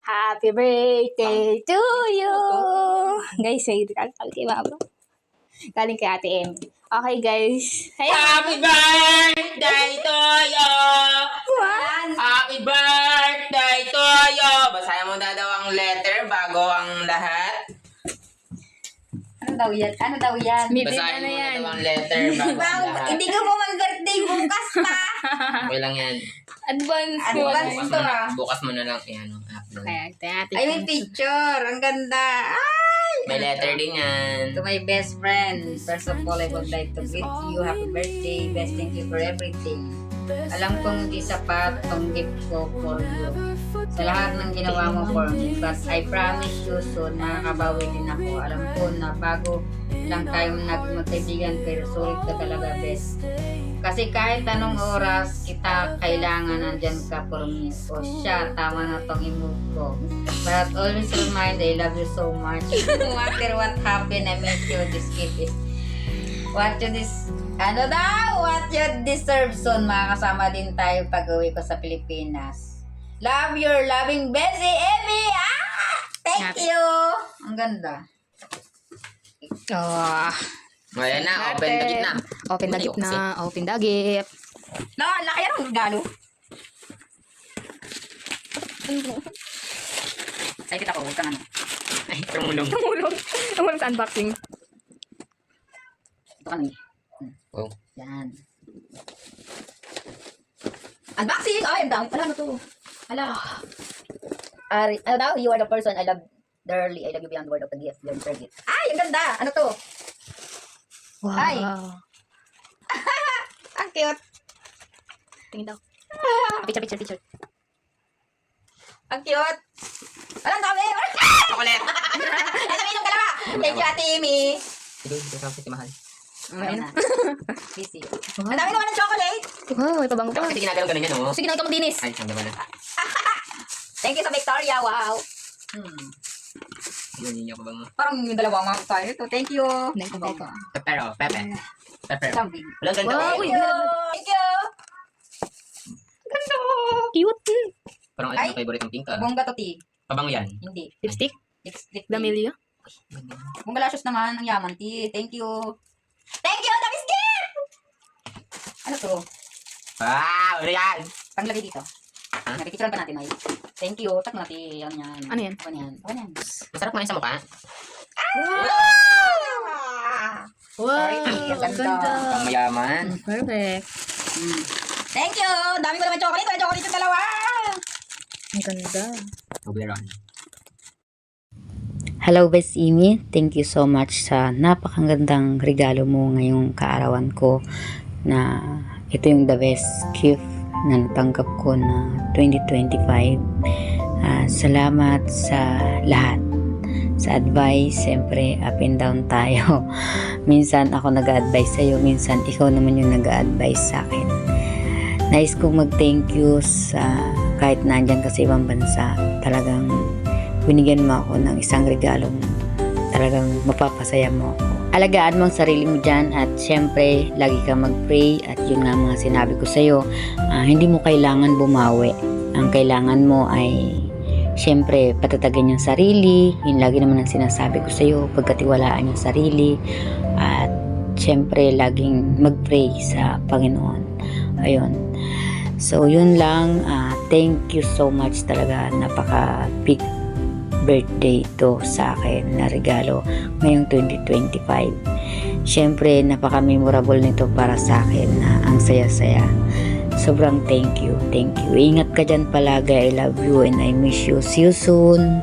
Happy birthday to you! Guys, may galing kay Mama. Galing kay Ate Em. Okay, guys. Hey, Happy birthday to you! What? Happy birthday to you! Basahin mo na daw ang letter bago ang lahat. Ano daw yan? Ano daw yan? May Basahin na mo na yan. daw ang letter bago ang lahat. Hindi ko mo mag-birthday bukas pa. Okay lang yan. Advance ko. Advance. Bukas mo na, bukas mo na lang yan. Upload. Kaya, Ate Ay, may picture. Ang ganda. Ay! May letter din yan. To my best friend, first of all, I would like to greet you. Happy birthday. Best thank you for everything. Alam kong hindi sapat tong gift ko for you. Sa lahat ng ginawa mo for me. But I promise you soon, makakabawi din ako. Alam ko na bago lang tayo magkaibigan, pero sulit ka talaga, best. Kasi kahit anong oras kita kailangan, nandyan ka for me. O siya, tama na tong i-move ko. But always remind, I love you so much. No matter what happened, I make you this gift is what you what you deserve soon. Makakasama din tayo pag-uwi ko sa Pilipinas. Love your loving Bessie, Emmy! Ah! Thank you! Ang ganda. Oh, Ayan na, open the gift na. Open the gift na. Open the gift. Laki yan ang regalo. Ay, kita ko. Huwag kang ano. Ay, tumulong. Tumulong sa unboxing. Ito kami. Oh. Yan. Unboxing! Ay, ang dami pala na to. Ala. Ano daw? You are the person I love dearly. I love you beyond the word of the gift. Your gift. Ay, ang ganda! Ano to? Wow. Ay. Ang cute. Tingin daw. Picture. Ang cute. Walang dami. Chocolate! Ang dami ng kalawa. Thank you, Ate Amy. Sige, ito sa si Mahal. Ayun na. Busy. Ang dami naman ng chocolate. Wow, may pabango pa. Kasi ginagano ganun yan, oh. Sige na ikaw magdinis. Ay, ang naman na. Thank you sa Victoria. Wow. Yun yung pabango. Parang yung dalawang mga tayo. So, thank you. Teko. Pepper, oh. Pepe. Pepper. Something. Walang ganda, Wow, oh. uy. Thank you. Ganda. Cute. Parang Ay. ay, favorite ang pink, ah. Bongga to tea. Pabango yan. Hindi. Lipstick. Lipstick. Damelia. Bongga lashes naman. Ang yaman tea. Thank you. Thank you. The biscuit. Ano to? Wow, ano yan? Panglagay dito. Napipicturean pa natin, May. Thank you. Tak natin. Ano yan? Ano yan? Ano yan? Ano yan? Masarap kumain sa mukha. Wow. Sorry, Ang ganda. ganda. Ang mayaman. Perfect. Thank you. Dami ko naman chocolate. Wala chocolate yung dalawa. Ang ganda. Toblerone. Hello, Best Amy. Thank you so much sa napakagandang regalo mo ngayong kaarawan ko na ito yung the best gift na natanggap ko na 2025. Salamat sa lahat. Sa advice, siyempre up and down tayo. Minsan ako nag-a-advise sa'yo, minsan ikaw naman yung nag-a-advise sa akin. Nais kong mag-thank you sa kahit nandyan ka sa ibang bansa, talagang binigyan mo ako ng isang regalong talagang mapapasaya mo ako. Alagaan mo ang sarili mo dyan at syempre lagi kang mag-pray at yun nga mga sinabi ko sa'yo, hindi mo kailangan bumawi. Ang kailangan mo ay syempre patatagan yung sarili, yun lagi naman ang sinasabi ko sa'yo, pagkatiwalaan yung sarili at syempre laging mag-pray sa Panginoon. Ayun. So yun lang, thank you so much talaga, napaka-big birthday ito sa akin na regalo ngayong 2025. Syempre, napaka-memorable nito para sa akin na ang saya-saya. Sobrang thank you. Ingat ka dyan palagi. I love you and I miss you. See you soon.